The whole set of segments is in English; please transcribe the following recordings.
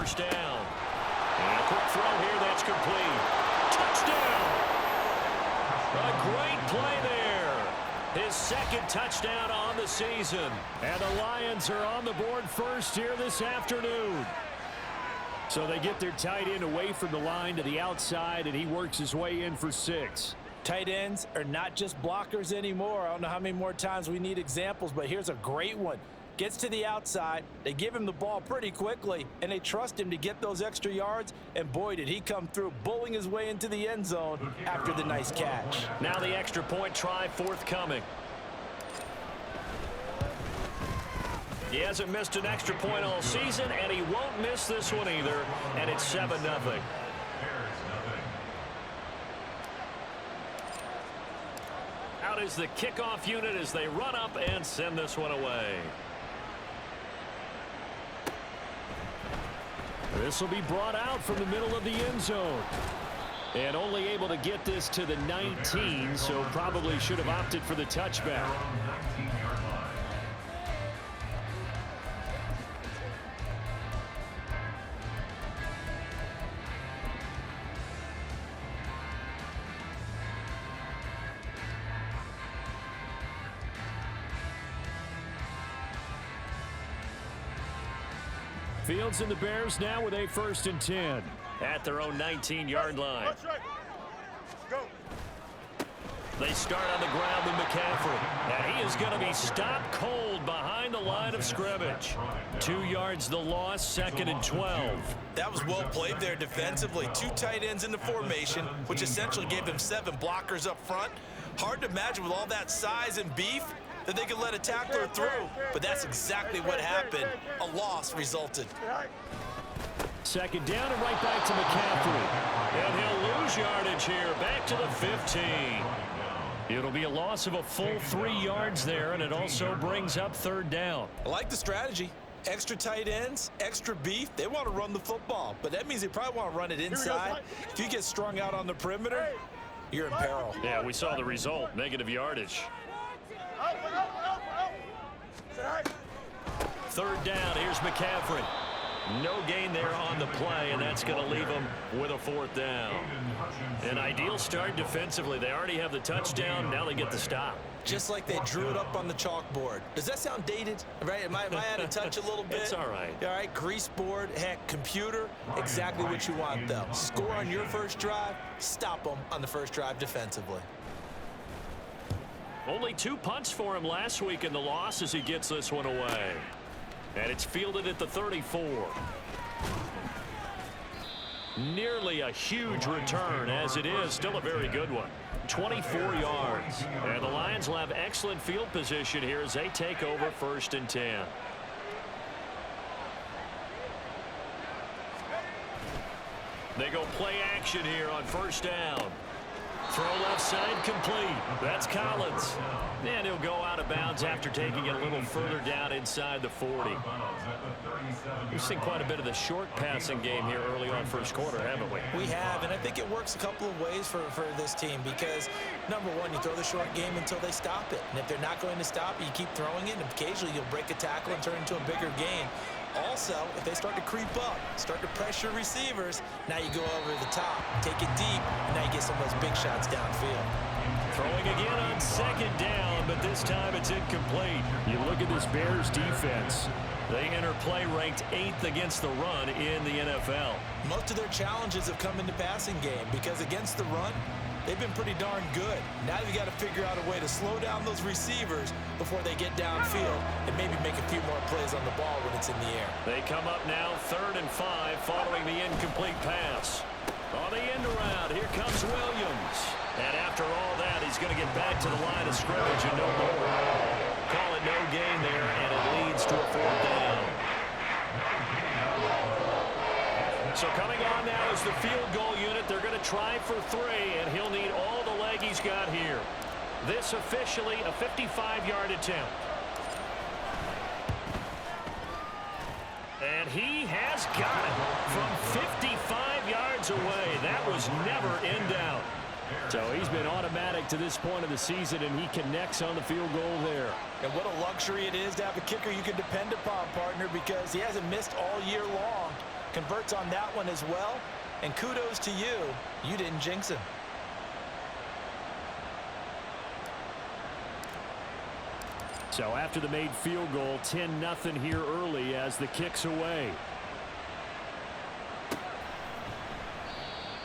first down. And a quick throw here that's complete. Touchdown! A great play there. His second touchdown on the season. And the Lions are on the board first here this afternoon. So they get their tight end away from the line to the outside, and he works his way in for 6. Tight ends are not just blockers anymore. I don't know how many more times we need examples, but here's a great one. Gets to the outside, they give him the ball pretty quickly, and they trust him to get those extra yards, and boy, did he come through, bowling his way into the end zone after the nice catch. Now the extra point try forthcoming. He hasn't missed an extra point all season, and he won't miss this one either, and it's 7-0. Out is the kickoff unit as they run up and send this one away. This will be brought out from the middle of the end zone. And only able to get this to the 19, so probably should have opted for the touchback. Fields and the Bears now with a 1st and 10 at their own 19-yard line. They start on the ground with McCaffrey, and he is going to be stopped cold behind the line of scrimmage. 2 yards the loss, 2nd and 12. That was well played there defensively. 2 tight ends in the formation, which essentially gave them 7 blockers up front. Hard to imagine with all that size and beef that they could let a tackler through, but that's exactly what happened. A loss resulted. 2nd down and right back to McCaffrey. And he'll lose yardage here, back to the 15. It'll be a loss of a full 3 yards there, and it also brings up 3rd down. I like the strategy. Extra tight ends, extra beef. They want to run the football, but that means they probably want to run it inside. If you get strung out on the perimeter, you're in peril. Yeah, we saw the result, negative yardage. 3rd down, here's McCaffrey. No gain there on the play, and that's going to leave them with a 4th down. An ideal start defensively. They already have the touchdown. Now they get the stop. Just like they drew it up on the chalkboard. Does that sound dated? Right? Am I out of touch a little bit? It's all right. All right, grease board, heck, computer, exactly what you want, though. Score on your first drive, stop them on the first drive defensively. Only 2 punts for him last week in the loss as he gets this one away. And it's fielded at the 34. Nearly a huge return, as it is still a very good one. 24 yards. And the Lions will have excellent field position here as they take over 1st and 10. They go play action here on 1st down. Throw left side complete. That's Collins. And he'll go out of bounds after taking it a little further down inside the 40. We've seen quite a bit of the short passing game here early on first quarter, haven't we? We have, and I think it works a couple of ways for this team because, number one, you throw the short game until they stop it. And if they're not going to stop it, you keep throwing it, and occasionally you'll break a tackle and turn it into a bigger gain. Also, if they start to creep up, start to pressure receivers, now you go over the top, take it deep, and now you get some of those big shots downfield. Throwing again on 2nd down, but this time it's incomplete. You look at this Bears defense. They enter play ranked 8th against the run in the NFL. Most of their challenges have come in the passing game because against the run, they've been pretty darn good. Now you've got to figure out a way to slow down those receivers before they get downfield and maybe make a few more plays on the ball when it's in the air. They come up now 3rd and 5 following the incomplete pass. On the end around, here comes Williams. And after all that, he's going to get back to the line of scrimmage and no more. Call it no gain there, and it leads to a 4th down. So coming on now is the field goal unit. They're going to try for 3, and he'll need all the leg he's got here. This officially a 55-yard attempt. And he has got it from 55 yards away. That was never in doubt. So he's been automatic to this point of the season, and he connects on the field goal there. And what a luxury it is to have a kicker you can depend upon, partner, because he hasn't missed all year long. converts on that one as well. And kudos to you. You didn't jinx him. So after the made field goal, 10-0 here early as the kick's away.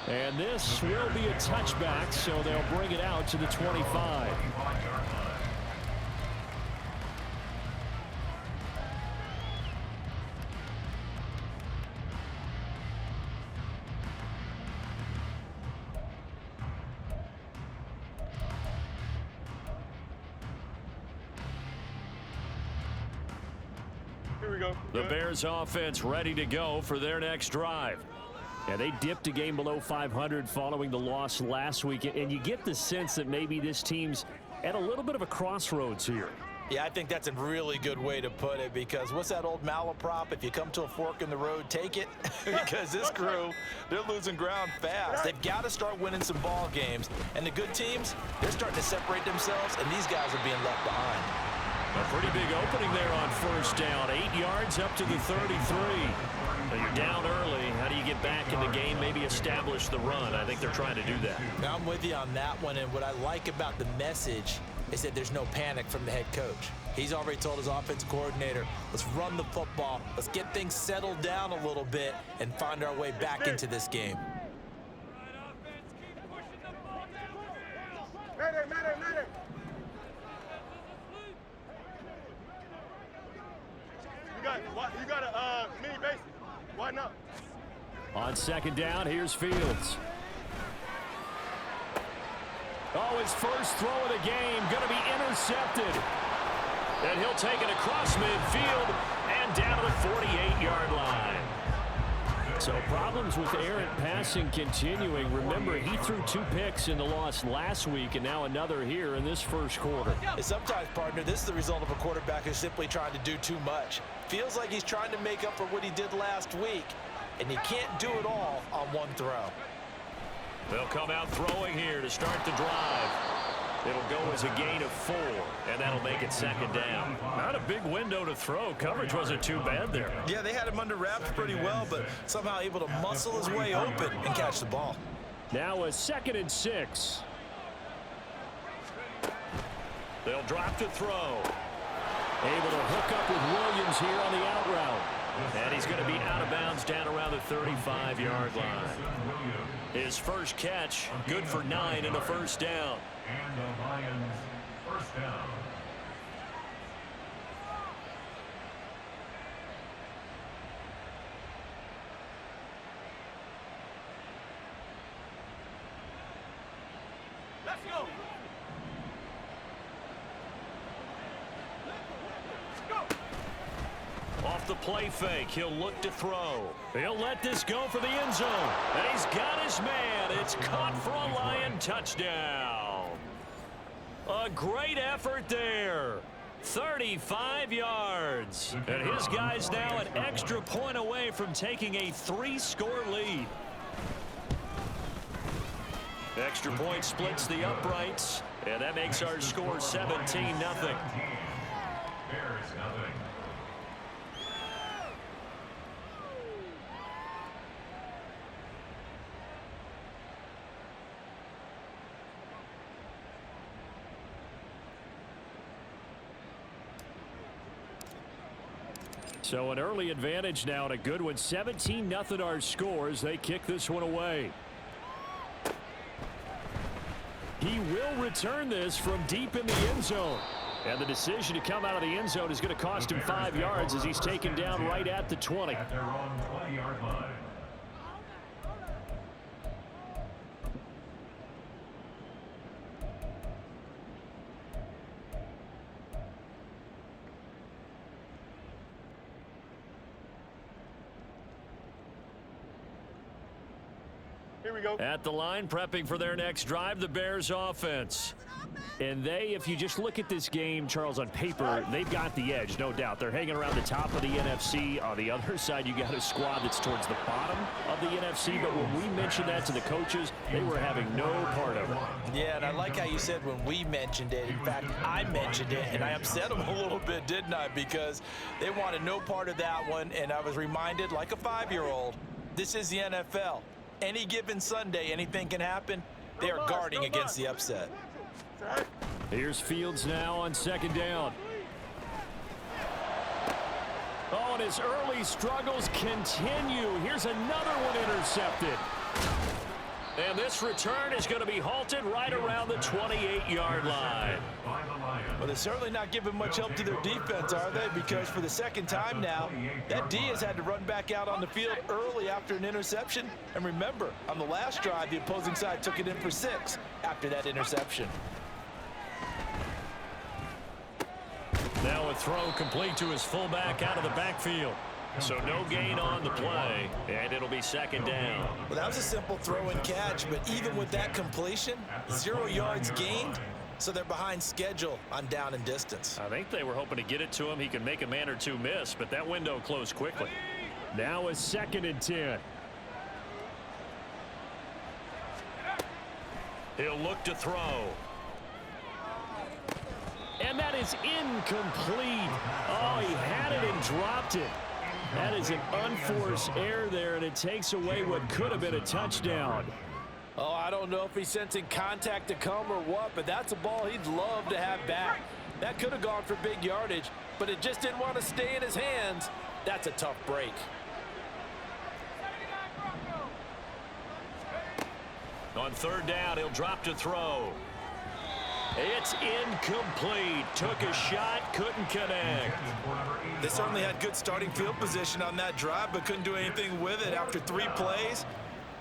And this will be a touchback, so they'll bring it out to the 25. Here we go. The Bears offense ready to go for their next drive. Yeah, they dipped a game below 500 following the loss last week, and you get the sense that maybe this team's at a little bit of a crossroads here. Yeah, I think that's a really good way to put it, because what's that old malaprop? If you come to a fork in the road, take it. Because this crew, they're losing ground fast. They've got to start winning some ball games. And the good teams, they're starting to separate themselves, and these guys are being left behind. A pretty big opening there on first down. 8 yards up to the 33. So you're down early. How do you get back in the game, maybe establish the run? I think they're trying to do that. Now, I'm with you on that one, and what I like about the message is that there's no panic from the head coach. He's already told his offensive coordinator, let's run the football, let's get things settled down a little bit and find our way back into this game. You got a mini base. Why not? On second down, here's Fields. Oh, his first throw of the game going to be intercepted. And he'll take it across midfield and down to the 48-yard line. So problems with errant passing continuing. Remember, he threw 2 picks in the loss last week and now another here in this first quarter. And sometimes, partner, this is the result of a quarterback who's simply trying to do too much. Feels like he's trying to make up for what he did last week, and he can't do it all on one throw. They'll come out throwing here to start the drive. It'll go as a gain of 4, and that'll make it second down. Not a big window to throw. Coverage wasn't too bad there. Yeah, they had him under wraps pretty well, but somehow able to muscle his way open and catch the ball. Now a 2nd and 6. They'll drop to throw. Able to hook up with Williams here on the out route. And he's going to be out of bounds down around the 35-yard line. His first catch, good for 9 and a first down. And the Lions first down. Let's go. Off the play fake, he'll look to throw. He'll let this go for the end zone. And he's got his man. It's caught for a Lion touchdown. A great effort there. 35 yards. And his guy's now an extra point away from taking a 3-score lead. Extra point splits the uprights. And that makes our score 17-0. Bears nothing. So an early advantage now and a good one. 17-0 our scores. They kick this one away. He will return this from deep in the end zone. And the decision to come out of the end zone is going to cost him 5 yards as he's taken down right at the 20. At their own 20-yard line. Here we go. At the line, prepping for their next drive, the Bears offense. And they, if you just look at this game, Charles, on paper, they've got the edge, no doubt. They're hanging around the top of the NFC. On the other side, you got a squad that's towards the bottom of the NFC. But when we mentioned that to the coaches, they were having no part of it. Yeah, and I like how you said when we mentioned it. In fact, I mentioned it, and I upset them a little bit, didn't I? Because they wanted no part of that one, and I was reminded, like a 5-year-old, this is the NFL. Any given Sunday, anything can happen. They are guarding against the upset. Here's Fields now on second down. Oh, and his early struggles continue. Here's another one intercepted. And this return is going to be halted right around the 28-yard line. Well, they're certainly not giving much help to their defense, are they? Because for the second time now, that D has had to run back out on the field early after an interception. And remember, on the last drive, the opposing side took it in for 6 after that interception. Now a throw complete to his fullback out of the backfield. So no gain on the play, and it'll be second down. Well, that was a simple throw and catch, but even with that completion, 0 yards gained, so they're behind schedule on down and distance. I think they were hoping to get it to him. He can make a man or two miss, but that window closed quickly. Now a second and 10. He'll look to throw. And that is incomplete. Oh, he had it and dropped it. That is an unforced error there, and it takes away what could have been a touchdown. Oh, I don't know if he's sensing contact to come or what, but that's a ball he'd love to have back. That could have gone for big yardage, but it just didn't want to stay in his hands. That's a tough break. On third down, he'll drop to throw. It's incomplete. Took a shot, couldn't connect. They certainly had good starting field position on that drive, but couldn't do anything with it after 3 plays.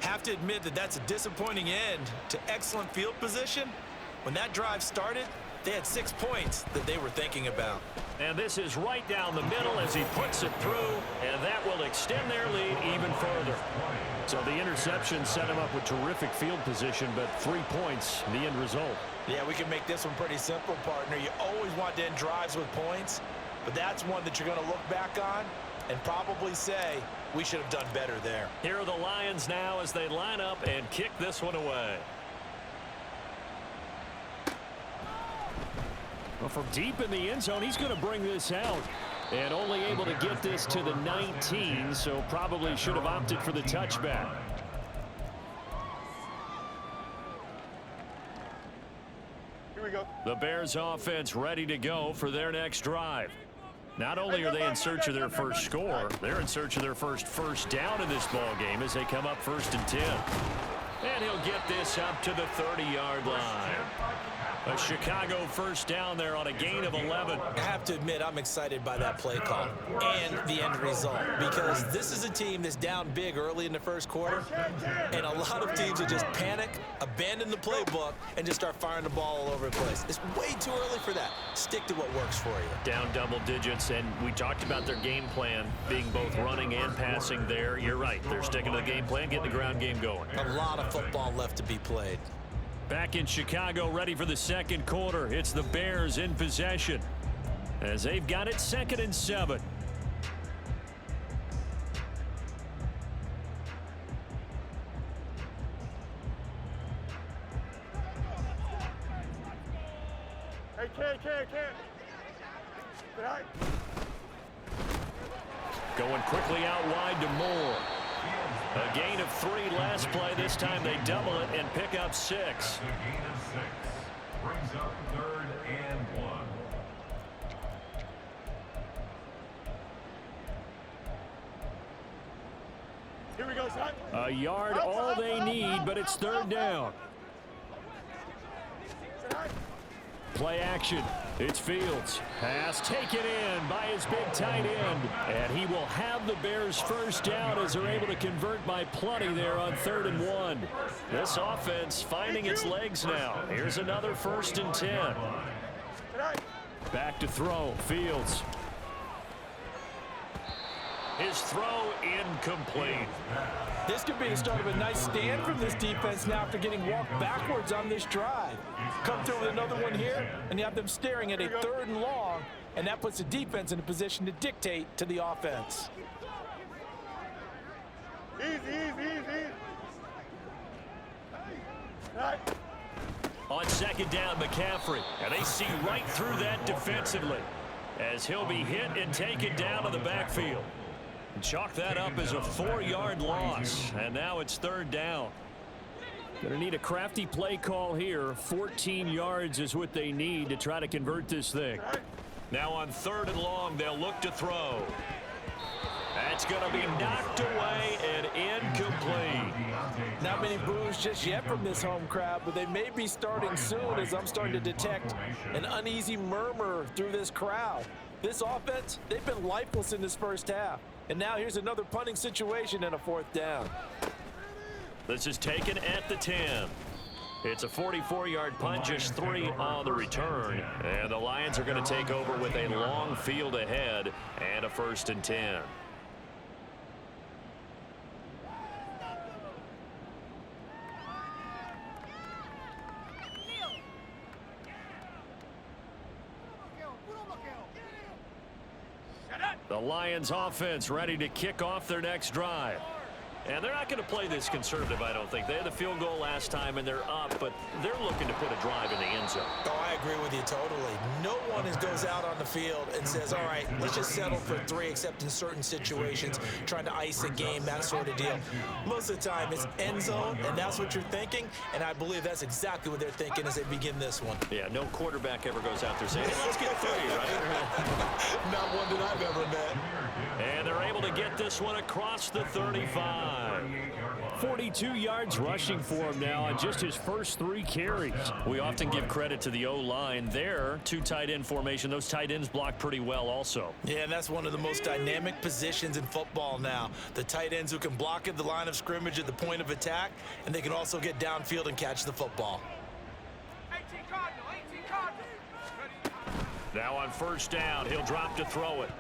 Have to admit that that's a disappointing end to excellent field position. When that drive started, they had 6 points that they were thinking about. And this is right down the middle as he puts it through, and that will extend their lead even further. So the interception set him up with terrific field position, but 3 points, the end result. Yeah, we can make this one pretty simple, partner. You always want to end drives with points, but that's one that you're going to look back on and probably say, we should have done better there. Here are the Lions now as they line up and kick this one away. Well, from deep in the end zone, he's going to bring this out. And only able to get this to the 19, so probably should have opted for the touchback. Here we go. The Bears offense ready to go for their next drive. Not only are they in search of their first score, they're in search of their first down in this ball game as they come up 1st and 10. And he'll get this up to the 30-yard line. A Chicago first down there on a gain of 11. I have to admit, I'm excited by that play call and the end result, because this is a team that's down big early in the first quarter, and a lot of teams will just panic, abandon the playbook, and just start firing the ball all over the place. It's way too early for that. Stick to what works for you. Down double digits, and we talked about their game plan being both running and passing there. You're right. They're sticking to the game plan, getting the ground game going. A lot of football left to be played. Back in Chicago, ready for the second quarter. It's the Bears in possession as they've got it 2nd and 7. Hey, Ken. Good night. Going quickly out wide to Moore. A gain of 3 last play. This time they double it and pick up 6. A gain of 6 brings up 3rd and 1. Here we go, son. A yard, all they need, but it's 3rd down. Play action. It's Fields. Pass taken in by his big tight end. And he will have the Bears first down as they're able to convert by plenty there on 3rd and 1. This offense finding its legs now. Here's another 1st and 10. Back to throw. Fields. His throw incomplete. This could be the start of a nice stand from this defense now after getting walked backwards on this drive. Come through with another one here, and you have them staring at a 3rd and long, and that puts the defense in a position to dictate to the offense. Easy, easy, easy. Right. On 2nd down, McCaffrey, and they see right through that defensively as he'll be hit and taken down to the backfield. Chalk that up as a 4-yard loss, and now it's 3rd down. Going to need a crafty play call here. 14 yards is what they need to try to convert this thing. Now on 3rd and long, they'll look to throw. That's going to be knocked away and incomplete. Not many boos just yet from this home crowd, but they may be starting soon as I'm starting to detect an uneasy murmur through this crowd. This offense, they've been lifeless in this first half. And now here's another punting situation and a 4th down. This is taken at the 10. It's a 44-yard punt, just 3 on the return. And the Lions are going to take over with a long field ahead and a 1st and 10. The Lions offense ready to kick off their next drive. And they're not going to play this conservative, I don't think. They had the field goal last time, and they're up, but they're looking to put a drive in the end zone. Oh, I agree with you totally. No one goes out on the field and says, all right, let's just settle for 3, except in certain situations, trying to ice a game, that sort of deal. Most of the time, it's end zone, and that's what you're thinking, and I believe that's exactly what they're thinking as they begin this one. Yeah, no quarterback ever goes out there saying, hey, let's get 3, right? Not one that I've ever met. And they're able to get this one across the 35. 42 yards rushing for him now on just his first 3 carries. We often give credit to the O-line there. 2 tight end formation. Those tight ends block pretty well also. Yeah, and that's one of the most dynamic positions in football now. The tight ends who can block at the line of scrimmage at the point of attack, and they can also get downfield and catch the football. Now on 1st down, he'll drop to throw it.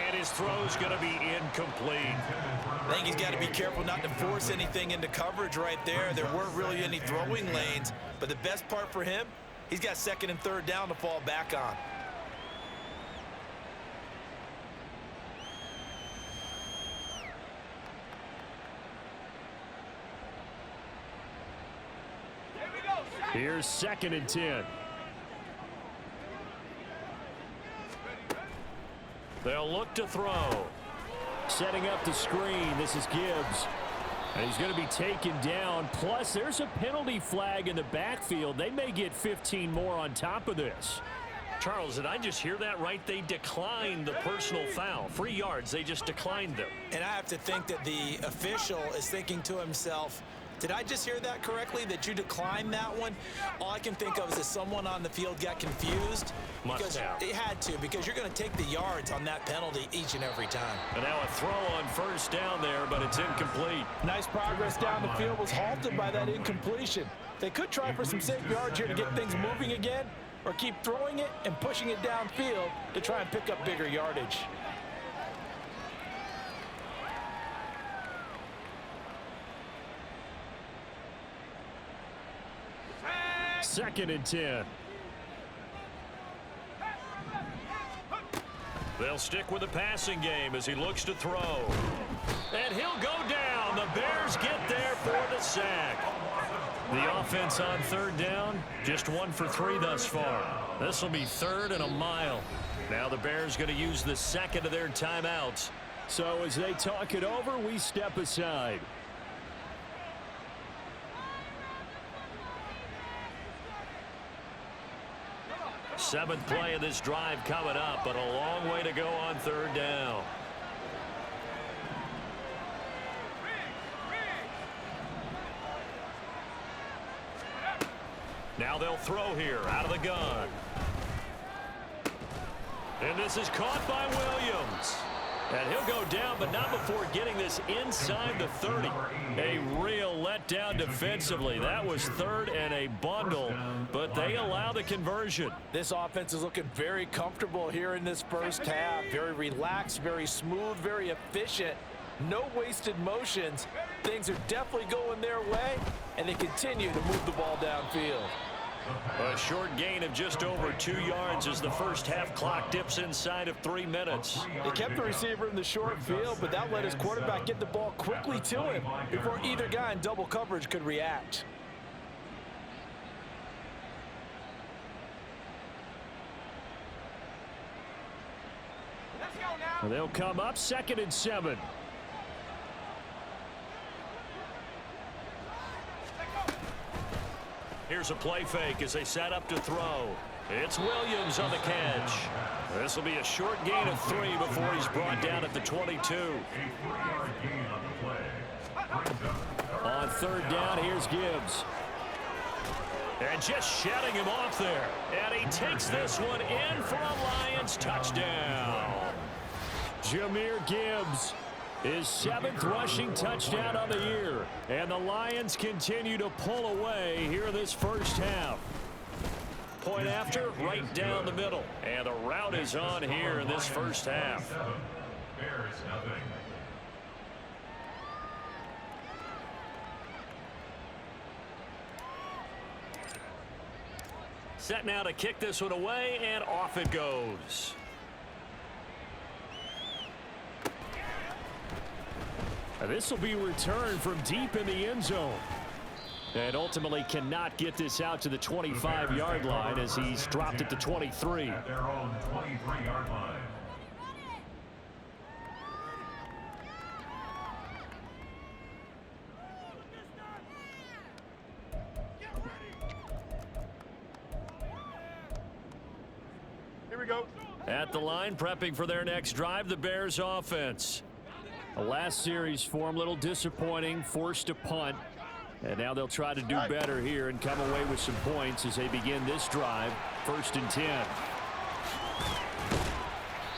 And his throw's going to be incomplete. I think he's got to be careful not to force anything into coverage right there. There weren't really any throwing lanes, but the best part for him, he's got 2nd and 3rd down to fall back on. Here's 2nd and 10. They'll look to throw. Setting up the screen. This is Gibbs. And he's going to be taken down. Plus, there's a penalty flag in the backfield. They may get 15 more on top of this. Charles, did I just hear that right? They declined the personal foul. 3 yards. They just declined them. And I have to think that the official is thinking to himself, did I just hear that correctly, that you declined that one? All I can think of is that someone on the field got confused. Must have. It had to, because you're going to take the yards on that penalty each and every time. And now a throw on 1st down there, but it's incomplete. Nice progress down the field was halted by that incompletion. They could try for some safe yards here to get things moving again, or keep throwing it and pushing it downfield to try and pick up bigger yardage. Second and 10. They'll stick with the passing game as he looks to throw. And he'll go down. The Bears get there for the sack. The offense on 3rd down, just 1 for 3 thus far. This will be 3rd and a mile. Now the Bears going to use the 2nd of their timeouts. So as they talk it over, we step aside. Seventh play of this drive coming up, but a long way to go on 3rd down. Now they'll throw here out of the gun. And this is caught by Williams. And he'll go down, but not before getting this inside the 30. A real letdown defensively. That was third and a bundle, but they allow the conversion. This offense is looking very comfortable here in this first half. Very relaxed, very smooth, very efficient. No wasted motions. Things are definitely going their way, and they continue to move the ball downfield. A short gain of just over 2 yards as the first half clock dips inside of 3 minutes. They kept the receiver in the short field, but that let his quarterback get the ball quickly to him before either guy in double coverage could react. They'll come up 2nd and 7. Here's a play fake as they set up to throw. It's Williams on the catch. This will be a short gain of 3 before he's brought down at the 22. On 3rd down, here's Gibbs. And just shutting him off there. And he takes this one in for a Lions touchdown. Jahmyr Gibbs, his 7th rushing touchdown on the year. And the Lions continue to pull away here this first half. Point after, right down the middle. And the route is on here in this first half. Bears nothing. Set now to kick this one away, and off it goes. This will be returned from deep in the end zone. And ultimately cannot get this out to the 25-yard line as he's dropped at the 23. At their own 23-yard line. Here we go. At the line, prepping for their next drive, the Bears offense. The last series for them, a little disappointing, forced a punt. And now they'll try to do better here and come away with some points as they begin this drive, 1st and 10.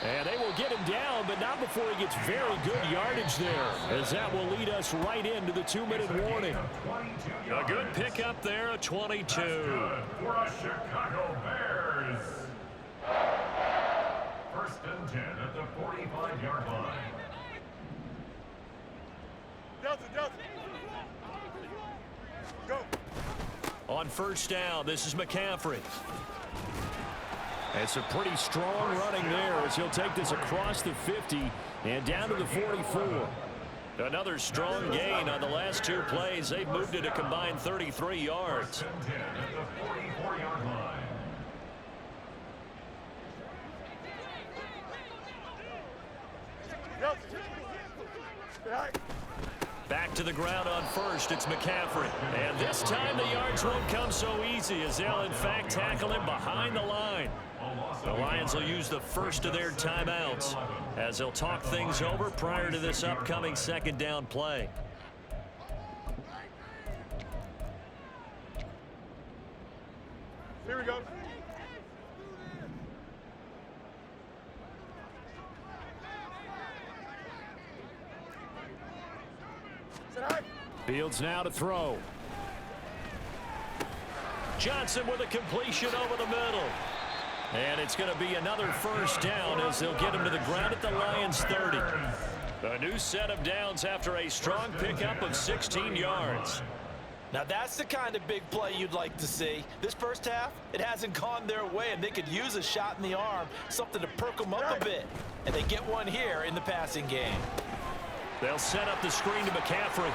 And they will get him down, but not before he gets very good yardage there, as that will lead us right into the 2-minute warning. A good pickup there, a 22. For us Chicago Bears. 1st and 10 at the 45-yard line. Delta. Go. On 1st down, this is McCaffrey. It's a pretty strong running there as he'll take this across the 50 and down to the 44. Another strong gain on the last 2 plays. They've moved it a combined 33 yards. 1st and 10 at the 44-yard line. Delta. Back to the ground on 1st, it's McCaffrey. And this time the yards won't come so easy as they'll in fact tackle him behind the line. The Lions will use the first of their timeouts as they'll talk things over prior to this upcoming 2nd down play. Here we go. Fields now to throw. Johnson with a completion over the middle. And it's going to be another 1st down as they'll get him to the ground at the Lions 30. A new set of downs after a strong pickup of 16 yards. Now that's the kind of big play you'd like to see. This first half, it hasn't gone their way, and they could use a shot in the arm, something to perk them up a bit. And they get one here in the passing game. They'll set up the screen to McCaffrey.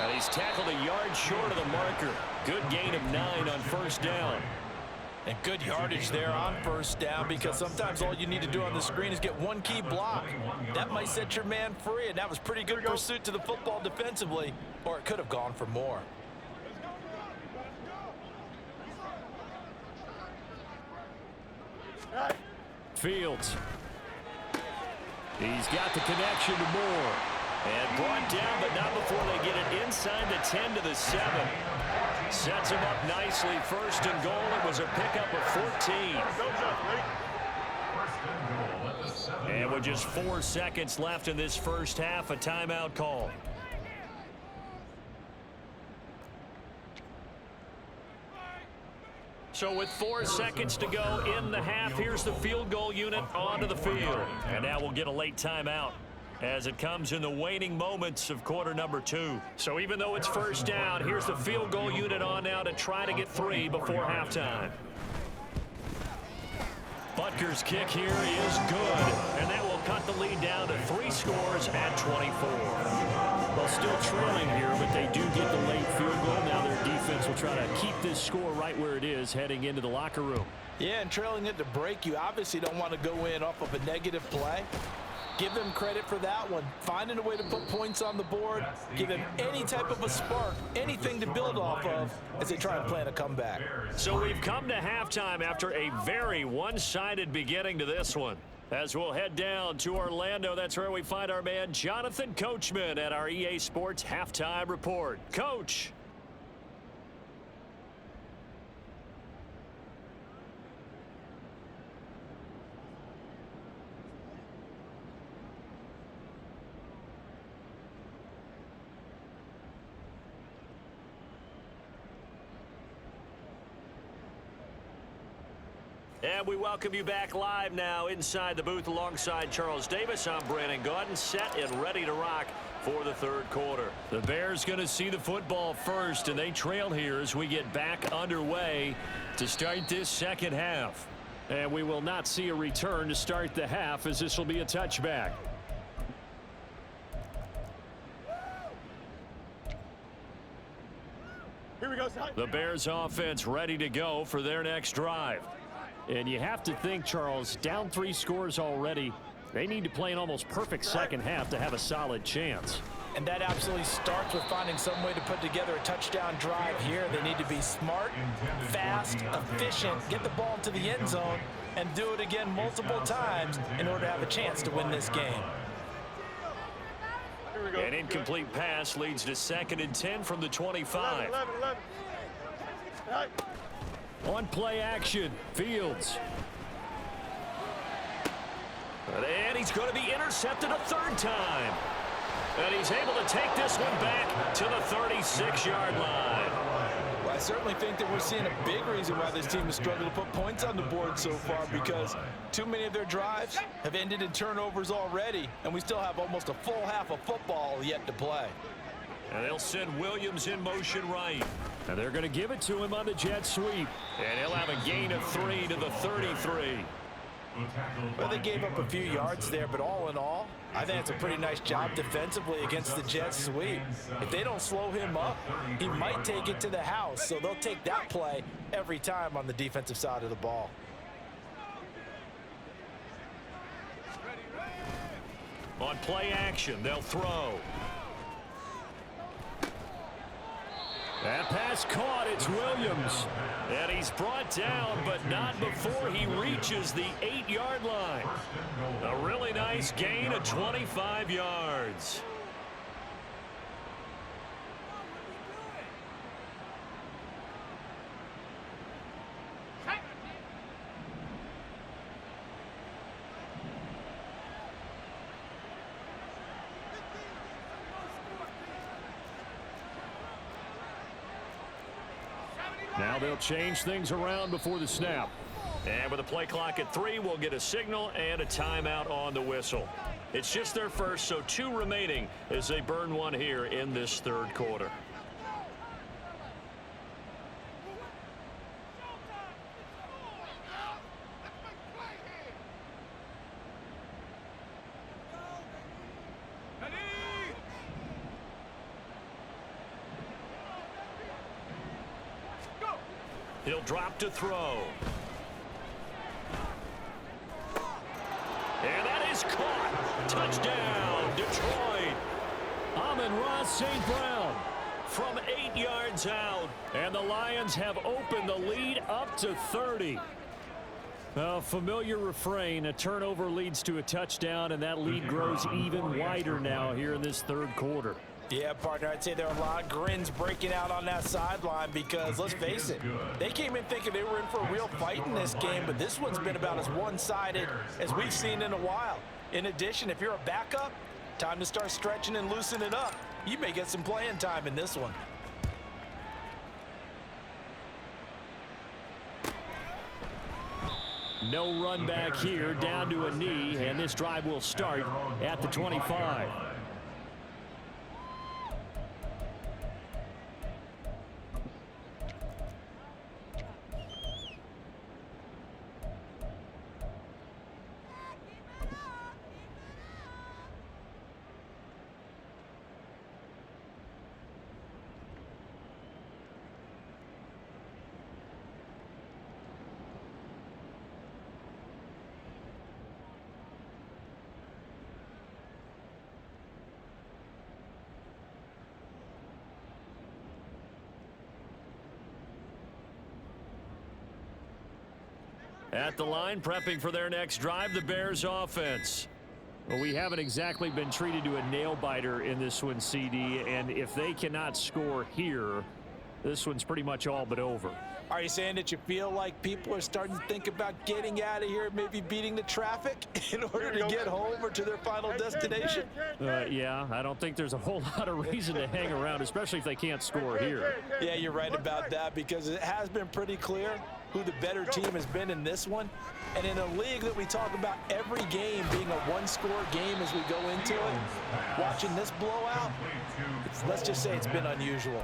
And he's tackled a yard short of the marker. Good gain of 9 on 1st down. And good yardage there on 1st down, because sometimes all you need to do on the screen is get one key block. That might set your man free, and that was pretty good pursuit to the football defensively, or it could have gone for more. Fields. He's got the connection to Moore. And brought down, but not before they get it inside the 10 to the 7. Sets him up nicely. 1st and goal. It was a pickup of 14. First and goal And with just 4 seconds left in this first half, a timeout call. So with 4 seconds to go in the half, here's the field goal unit onto the field. And now we'll get a late timeout as it comes in the waning moments of quarter number 2. So even though it's first down, here's the field goal unit on now to try to get 3 before halftime. Butker's kick here is good, and that will cut the lead down to 3 scores at 24. Well, still trailing here, but they do get the late field goal. Now their defense will try to keep this score right where it is heading into the locker room. Yeah, and trailing at the break, you obviously don't want to go in off of a negative play. Give them credit for that one. Finding a way to put points on the board, give them any type of a spark, anything to build off of as they try and plan a comeback. So we've come to halftime after a very one-sided beginning to this one. As we'll head down to Orlando, that's where we find our man Jonathan Coachman at our EA Sports Halftime Report. Coach. And we welcome you back live now inside the booth alongside Charles Davis. I'm Brandon Gaudin, set and ready to rock for the third quarter. The Bears going to see the football first, and they trail here as we get back underway to start this second half. And we will not see a return to start the half, as this will be a touchback. Here we go, son. The Bears offense ready to go for their next drive. And you have to think, Charles, down 3 scores already. They need to play an almost perfect second half to have a solid chance. And that absolutely starts with finding some way to put together a touchdown drive here. They need to be smart, fast, efficient, get the ball to the end zone, and do it again multiple times in order to have a chance to win this game. Here we go. An incomplete pass leads to 2nd and 10 from the 25. 11. All right. On play action, Fields. And he's going to be intercepted a 3rd time. And he's able to take this one back to the 36-yard line. Well, I certainly think that we're seeing a big reason why this team has struggled to put points on the board so far, because too many of their drives have ended in turnovers already, and we still have almost a full half of football yet to play. And they'll send Williams in motion right. And they're going to give it to him on the jet sweep. And he'll have a gain of 3 to the 33. Well, they gave up a few yards there, but all in all, I think it's a pretty nice job defensively against the jet sweep. If they don't slow him up, he might take it to the house. So they'll take that play every time on the defensive side of the ball. On play action, they'll throw. That pass caught. It's Williams. And he's brought down, but not before he reaches the 8-yard line. A really nice gain of 25 yards. Now they'll change things around before the snap. And with a play clock at 3, we'll get a signal and a timeout on the whistle. It's just their first, so 2 remaining as they burn one here in this third quarter. He'll drop to throw. And that is caught. Touchdown, Detroit. Amon-Ra St. Brown from 8 yards out. And the Lions have opened the lead up to 30. A familiar refrain, a turnover leads to a touchdown, and that lead grows even wider now here in this third quarter. Yeah, partner, I'd say there are a lot of grins breaking out on that sideline because, let's face it, they came in thinking they were in for a real fight in this game, but this one's been about as one-sided as we've seen in a while. In addition, if you're a backup, time to start stretching and loosening it up. You may get some playing time in this one. No run back here, down to a knee, and this drive will start at the 25. At the line, prepping for their next drive, the Bears offense. Well, we haven't exactly been treated to a nail-biter in this one, CD, and if they cannot score here, this one's pretty much all but over. Are you saying that you feel like people are starting to think about getting out of here, maybe beating the traffic in order to get home or to their final destination? Yeah, I don't think there's a whole lot of reason to hang around, especially if they can't score here. Yeah, you're right about that because it has been pretty clear who the better team has been in this one. And in a league that we talk about every game being a one-score game as we go into it, watching this blowout, let's just say it's been unusual.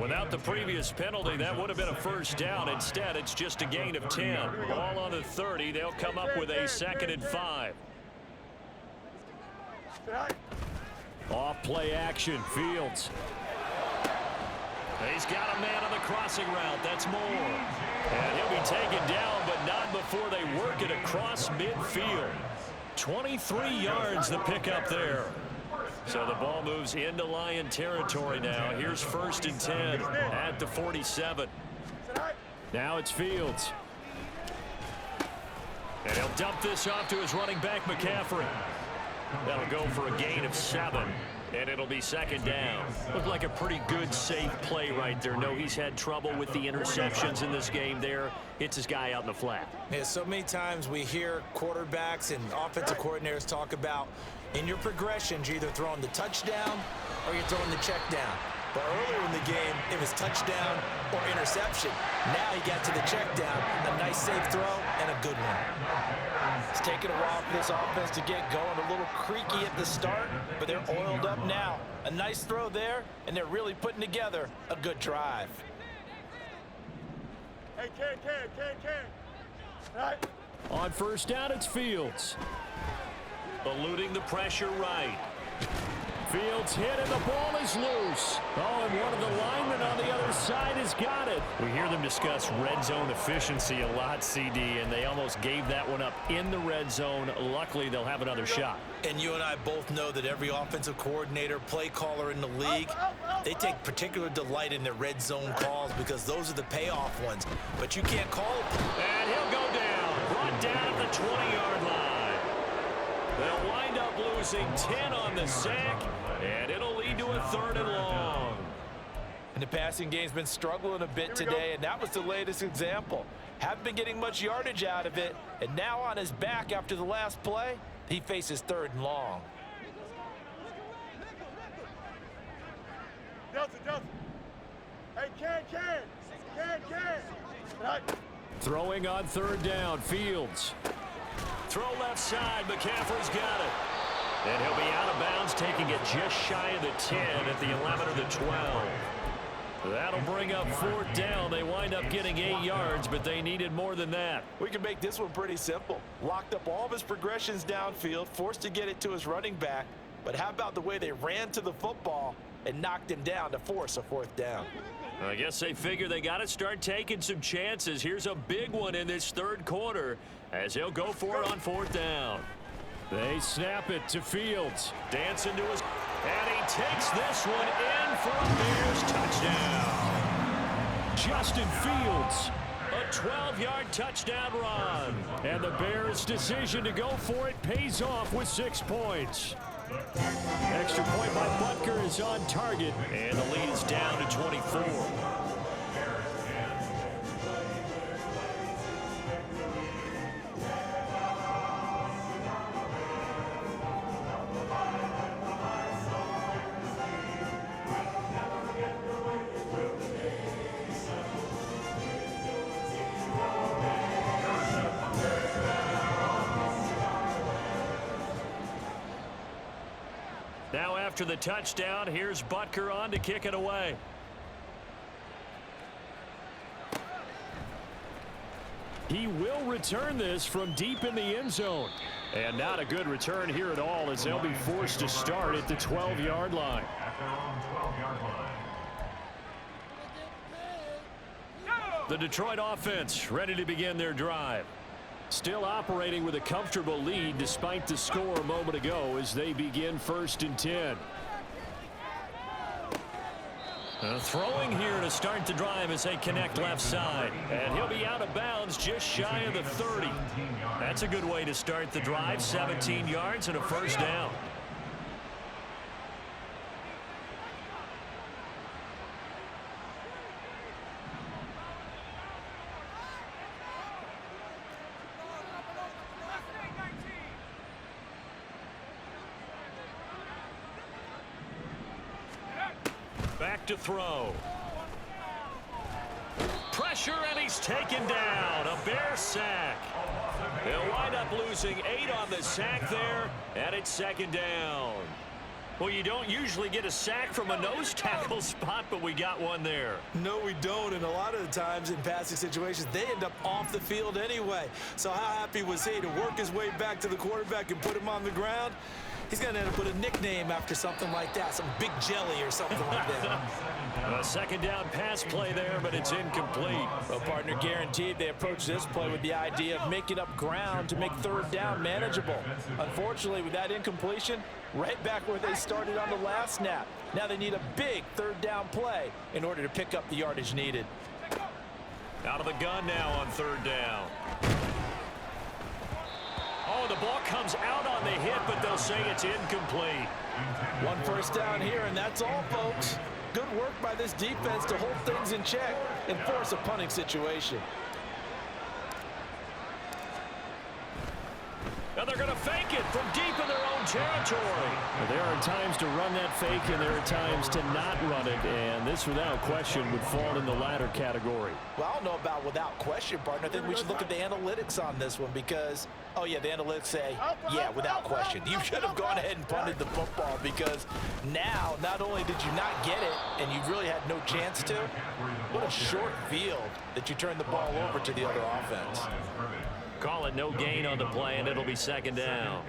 Without the previous penalty, that would have been a first down. Instead, it's just a gain of 10. Ball on the 30. They'll come up with a 2nd and 5. Off play action. Fields. He's got a man on the crossing route. That's Moore. And he'll be taken down, but not before they work it across midfield. 23 yards the pickup there. So the ball moves into Lion territory now. Here's 1st and 10 at the 47. Now it's Fields. And he'll dump this off to his running back, McCaffrey. That'll go for a gain of 7. And it'll be 2nd down. Looked like a pretty good, safe play right there. No, he's had trouble with the interceptions in this game there. Hits his guy out in the flat. Yeah, so many times we hear quarterbacks and offensive coordinators talk about in your progressions, you're either throwing the touchdown or you're throwing the check down. But earlier in the game, it was touchdown or interception. Now he got to the check down, a nice safe throw, and a good one. It's taken a while for this offense to get going, a little creaky at the start, but they're oiled up now. A nice throw there, and they're really putting together a good drive. Hey, Ken. All right. On 1st down, it's Fields. Eluding the pressure right. Fields hit and the ball is loose. Oh, and one of the linemen on the other side has got it. We hear them discuss red zone efficiency a lot, CD, and they almost gave that one up in the red zone. Luckily, they'll have another shot. And you and I both know that every offensive coordinator, play caller in the league, they take particular delight in their red zone calls because those are the payoff ones. But you can't call them. And he'll go down. Brought down at the 20-yard line. They'll wind up losing 10 on the sack, and it'll lead to a 3rd and long. And the passing game's been struggling a bit today, and that was the latest example. Haven't been getting much yardage out of it, and now on his back after the last play, he faces 3rd and long. Delta. Hey, Ken. All right. Throwing on 3rd down, Fields. Throw left side, McCaffrey's got it. And he'll be out of bounds, taking it just shy of the 10 at the 11 or the 12. That'll bring up 4th down. They wind up getting 8 yards, but they needed more than that. We can make this one pretty simple. Locked up all of his progressions downfield, forced to get it to his running back. But how about the way they ran to the football and knocked him down to force a 4th down? I guess they figure they got to start taking some chances. Here's a big one in this 3rd quarter as he'll go for it on 4th down. They snap it to Fields. Dancing to his... And he takes this one in for a Bears touchdown. Justin Fields, a 12-yard touchdown run. And the Bears' decision to go for it pays off with 6 points. Extra point by Butker is on target, and the lead is down to 24. Now after the touchdown, here's Butker on to kick it away. He will return this from deep in the end zone. And not a good return here at all, as they'll be forced to start at the 12-yard line. The Detroit offense ready to begin their drive. Still operating with a comfortable lead despite the score a moment ago as they begin 1st and 10. Throwing here to start the drive as they connect left side. And he'll be out of bounds just shy of the 30. That's a good way to start the drive. 17 yards and a first down. Back to throw. Pressure, and he's taken down. A Bear sack. They'll wind up losing 8 on the sack there, and it's 2nd down. Well, you don't usually get a sack from a nose tackle spot, but we got one there. No, we don't, and a lot of the times in passing situations, they end up off the field anyway. So how happy was he to work his way back to the quarterback and put him on the ground? He's going to end up with a nickname after something like that, some Big Jelly or something like that. A 2nd down pass play there, but it's incomplete. Well, partner, guaranteed they approach this play with the idea of making up ground to make 3rd down manageable. Unfortunately, with that incompletion, right back where they started on the last snap. Now they need a big 3rd down play in order to pick up the yardage needed. Out of the gun now on 3rd down. Oh, the ball comes out on the hit, but they'll say it's incomplete. 1 first down here, and that's all, folks. Good work by this defense to hold things in check and force a punting situation. Now they're going to fake it from deep in their own territory. There are times to run that fake, and there are times to not run it, and this, without question, would fall in the latter category. Well, I don't know about without question, partner. I think we should look at the analytics on this one because, oh, yeah, the analytics say, yeah, without question. You should have gone ahead and punted the football because now not only did you not get it and you really had no chance to, what a short field that you turned the ball over to the other offense. Call it no gain on the play, and it'll be 2nd down.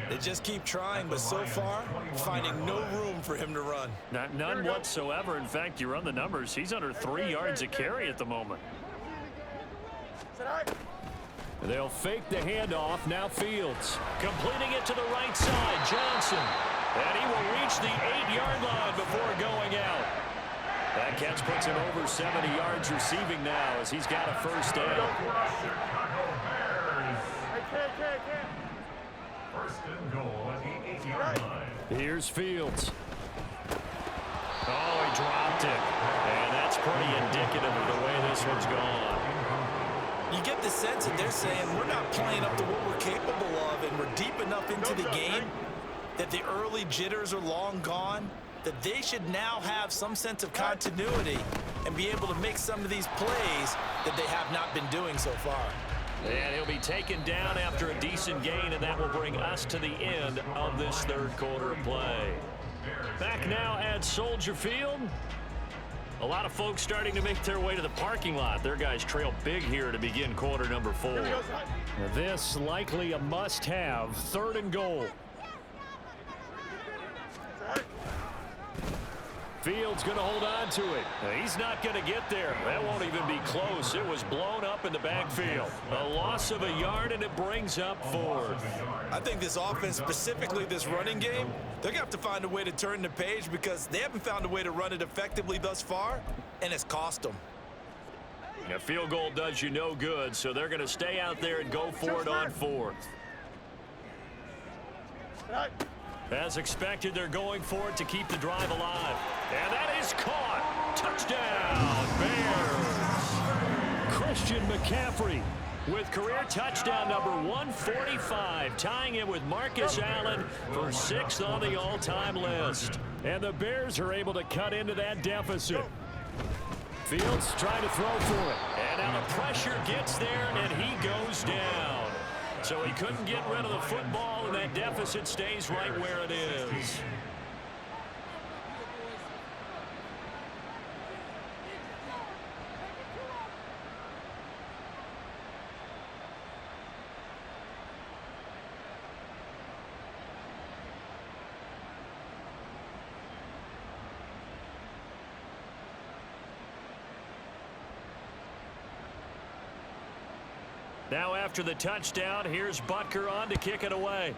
They just keep trying, but so far, finding no room for him to run. None whatsoever. In fact, you run the numbers. He's under 3 yards a carry at the moment. They'll fake the handoff. Now Fields. Completing it to the right side. Johnson. And he will reach the 8-yard line before going out. That catch puts him over 70 yards receiving now as he's got a first down. First and goal at the 8-yard line. Here's Fields. Oh, he dropped it. And that's pretty indicative of the way this one's gone. You get the sense that they're saying we're not playing up to what we're capable of, and we're deep enough into the game that the early jitters are long gone, that they should now have some sense of continuity and be able to make some of these plays that they have not been doing so far. And he'll be taken down after a decent gain, and that will bring us to the end of this 3rd quarter of play. Back now at Soldier Field. A lot of folks starting to make their way to the parking lot. Their guys trail big here to begin quarter number 4. This likely a must-have. 3rd and goal. Fields going to hold on to it. He's not going to get there. That won't even be close. It was blown up in the backfield. A loss of a yard, and it brings up 4th. I think this offense, specifically this running game, they're going to have to find a way to turn the page because they haven't found a way to run it effectively thus far, and it's cost them. A field goal does you no good, so they're going to stay out there and go for it on 4th. As expected, they're going for it to keep the drive alive. And that is caught. Touchdown, Bears. Christian McCaffrey with career touchdown number 145, tying it with Marcus Allen for 6th on the all-time list. And the Bears are able to cut into that deficit. Fields trying to throw for it. And now the pressure gets there, and he goes down. So he couldn't get rid of the football, and that deficit stays right where it is. Now after the touchdown, here's Butker on to kick it away.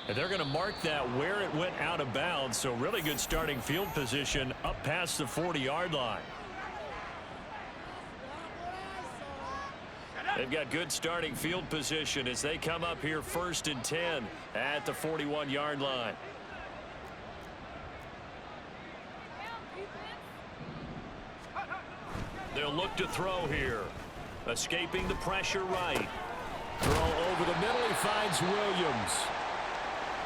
And they're going to mark that where it went out of bounds, so really good starting field position up past the 40-yard line. They've got good starting field position as they come up here 1st and 10 at the 41-yard line. They'll look to throw here. Escaping the pressure right. Throw over the middle. He finds Williams.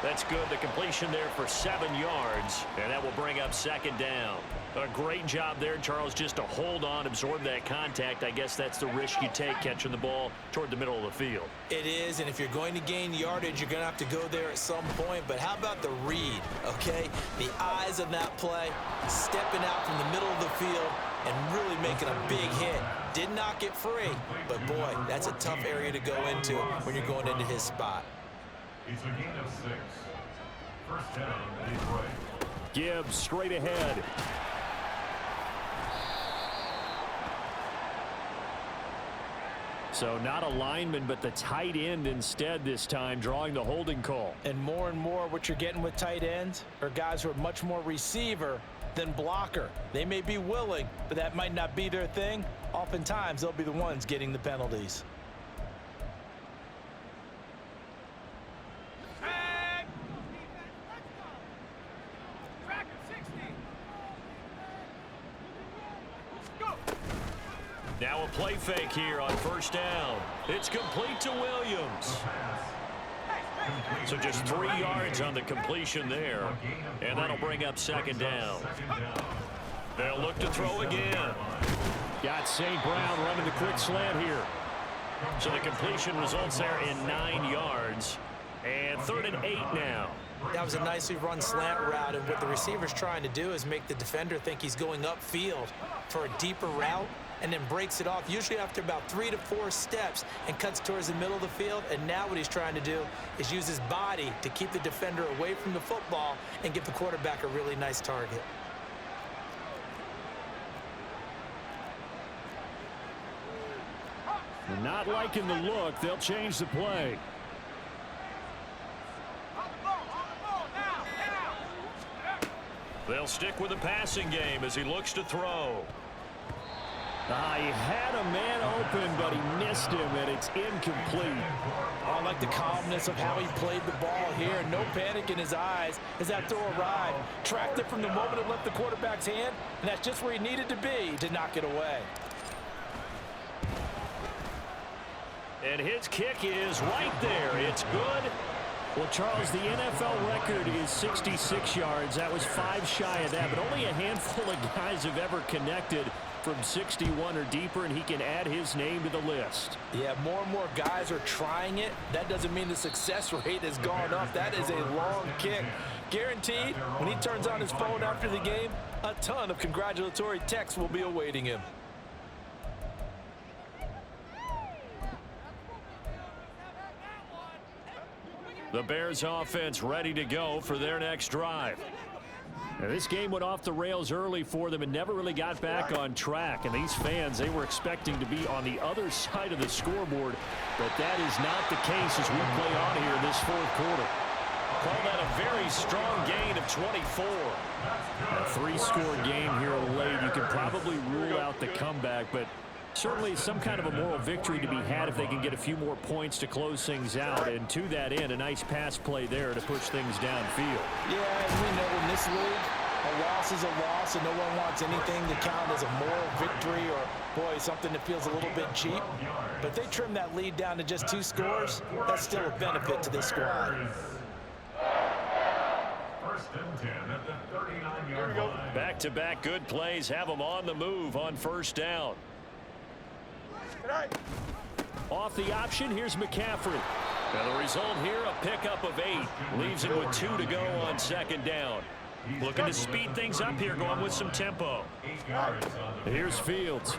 That's good. The completion there for 7 yards. And that will bring up 2nd down. A great job there, Charles, just to hold on, absorb that contact. I guess that's the risk you take catching the ball toward the middle of the field. It is, and if you're going to gain yardage, you're going to have to go there at some point. But how about the read, okay? The eyes of that play, stepping out from the middle of the field and really making a big hit. Did not get free, but boy, that's a tough area to go into when you're going into his spot. It's a gain of 6. First down, Detroit. Gibbs straight ahead. So not a lineman, but the tight end instead this time, drawing the holding call. And more what you're getting with tight ends are guys who are much more receiver than blocker. They may be willing, but that might not be their thing. Oftentimes, they'll be the ones getting the penalties. Now a play fake here on 1st down. It's complete to Williams. So just 3 yards on the completion there. And that'll bring up 2nd down. They'll look to throw again. Got St. Brown running the quick slant here. So the completion results there in 9 yards. And 3rd and 8 now. That was a nicely run slant route, and what the receiver's trying to do is make the defender think he's going upfield for a deeper route, and then breaks it off, usually after about 3 to 4 steps, and cuts towards the middle of the field. And now what he's trying to do is use his body to keep the defender away from the football and give the quarterback a really nice target. Not liking the look. They'll change the play. They'll stick with the passing game as he looks to throw. He had a man open, but he missed him, and it's incomplete. I like the calmness of how he played the ball here. No panic in his eyes as that throw arrived. Tracked it from the moment it left the quarterback's hand, and that's just where he needed to be to knock it away. And his kick is right there. It's good. Well, Charles, the NFL record is 66 yards. That was 5 shy of that, but only a handful of guys have ever connected from 61 or deeper, and he can add his name to the list. Yeah, more and more guys are trying it. That doesn't mean the success rate has gone up. That is a long kick. Guaranteed, when he turns on his phone after the game, a ton of congratulatory texts will be awaiting him. The Bears offense ready to go for their next drive. Now, this game went off the rails early for them and never really got back on track. And these fans, they were expecting to be on the other side of the scoreboard, but that is not the case as we play on here in this 4th quarter. Call that a very strong gain of 24. A 3-score game here late. You can probably rule out the comeback, but Certainly some kind of a moral victory to be had if they can get a few more points to close things out. And to that end, a nice pass play there to push things downfield. Yeah, and we know in this league, a loss is a loss, and no one wants anything to count as a moral victory or, boy, something that feels a little bit cheap. But if they trim that lead down to just 2 scores, that's still a benefit to this squad. First and 10 at the 39-yard line. Back-to-back good plays have them on the move on first down. Off the option, here's McCaffrey. And the result here, a pickup of 8. Leaves it with 2 to go on second down. Looking to speed things up here, going with some tempo. Here's Fields.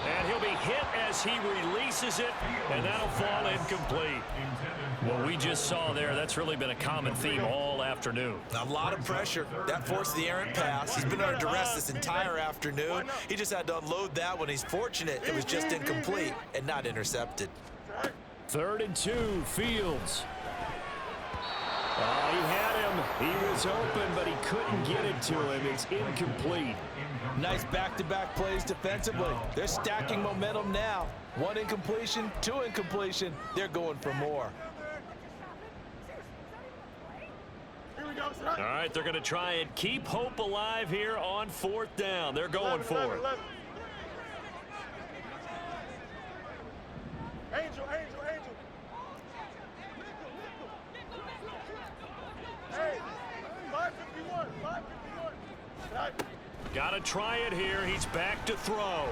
And he'll be hit as he releases it, and that'll fall incomplete. What we just saw there, that's really been a common theme all afternoon. A lot of pressure. That forced the errant pass. He's been under duress this entire afternoon. He just had to unload that one. He's fortunate it was just incomplete and not intercepted. 3rd and 2, Fields. Oh, he had him. He was open, but he couldn't get it to him. It's incomplete. Nice back-to-back plays defensively. They're stacking momentum now. 1 incompletion, 2 incompletion. They're going for more. All right, they're going to try and keep hope alive here on 4th down. They're going for it. Angel. Hey, 551. Got to try it here. He's back to throw.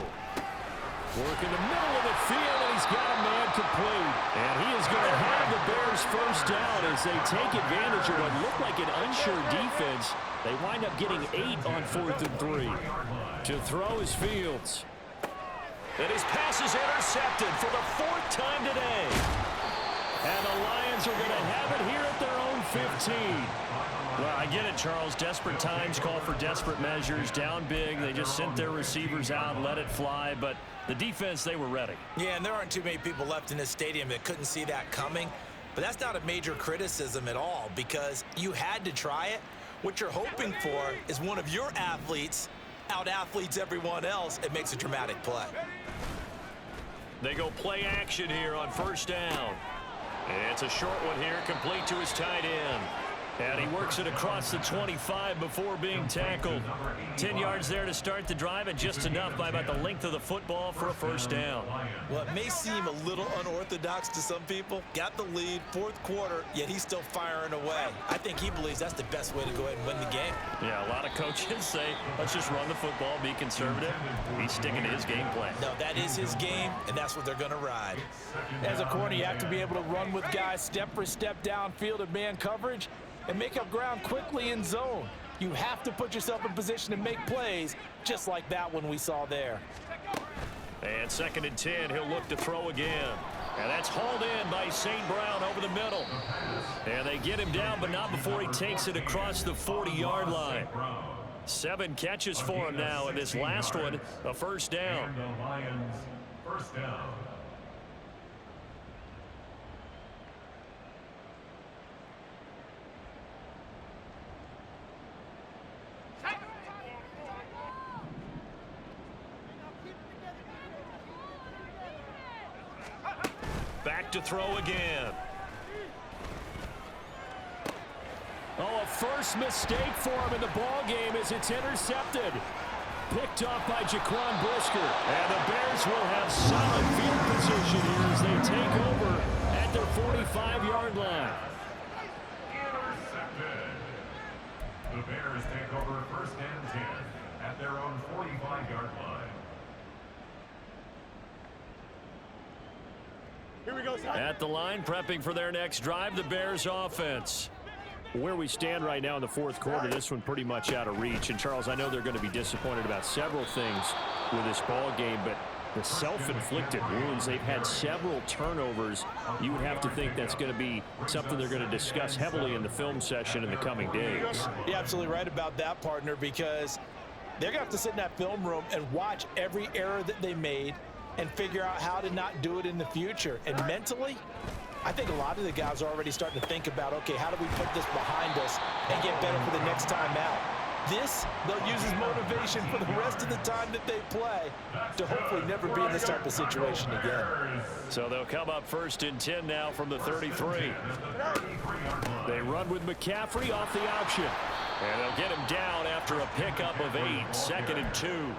Work in the middle of the field, and he's got a man complete. And he is going to have the Bears first down as they take advantage of what looked like an unsure defense. They wind up getting 8 on 4th and 3. To throw is Fields. And his pass is intercepted for the 4th time today. And the Lions are going to have it here at their own 15. Well, I get it, Charles. Desperate times call for desperate measures. Down big. They just sent their receivers out, let it fly. But the defense, they were ready. Yeah, and there aren't too many people left in this stadium that couldn't see that coming. But that's not a major criticism at all because you had to try it. What you're hoping for is one of your athletes out-athletes everyone else and makes a dramatic play. They go play action here on first down. And it's a short one here, complete to his tight end. And he works it across the 25 before being tackled. 10 yards there to start the drive, and just enough by about the length of the football for a first down. Well, it may seem a little unorthodox to some people. Got the lead, 4th quarter, yet he's still firing away. I think he believes that's the best way to go ahead and win the game. Yeah, a lot of coaches say, let's just run the football, be conservative. He's sticking to his game plan. No, that is his game, and that's what they're going to ride. As a corner, you have to be able to run with guys step for step downfield in man coverage and make up ground quickly in zone. You have to put yourself in position to make plays, just like that one we saw there. And 2nd and 10, he'll look to throw again. And that's hauled in by St. Brown over the middle. And they get him down, but not before he takes it across the 40-yard line. 7 catches for him now, and this last one, a first down. And the Lions, first down. Back to throw again. Oh, a first mistake for him in the ball game as it's intercepted. Picked off by Jaquan Brisker. And the Bears will have solid field position here as they take over at their 45-yard line. Intercepted. The Bears take over first and 10 at their own 45-yard line. Here we go, son. At the line, prepping for their next drive, the Bears offense. Where we stand right now in the 4th quarter, this one pretty much out of reach. And, Charles, I know they're going to be disappointed about several things with this ball game, but the self-inflicted wounds, they've had several turnovers. You would have to think that's going to be something they're going to discuss heavily in the film session in the coming days. You're absolutely right about that, partner, because they're going to have to sit in that film room and watch every error that they made and figure out how to not do it in the future. And mentally, I think a lot of the guys are already starting to think about, okay, how do we put this behind us and get better for the next time out? This, they'll use as motivation for the rest of the time that they play to hopefully never be in this type of situation again. So they'll come up 1st and 10 now from the 33. They run with McCaffrey off the option. And they'll get him down after a pickup of 8, 2nd and 2.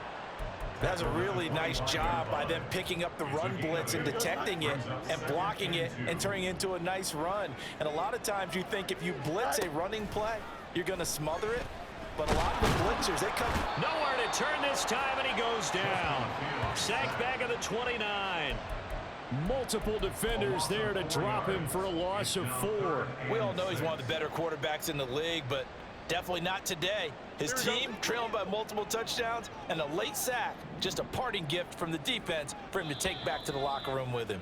That's a really nice job by them picking up the run blitz and detecting it and blocking it and turning it into a nice run. And a lot of times you think if you blitz a running play, you're going to smother it. But a lot of the blitzers, they come. Nowhere to turn this time, and he goes down. Sacked back at the 29. Multiple defenders there to drop him for a loss of 4. We all know he's one of the better quarterbacks in the league, but definitely not today. His team trailing by multiple touchdowns and a late sack. Just a parting gift from the defense for him to take back to the locker room with him.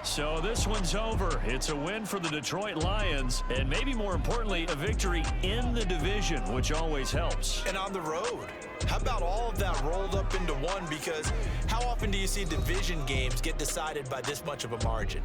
So this one's over. It's a win for the Detroit Lions, and maybe more importantly, a victory in the division, which always helps. And on the road. How about all of that rolled up into one? Because how often do you see division games get decided by this much of a margin?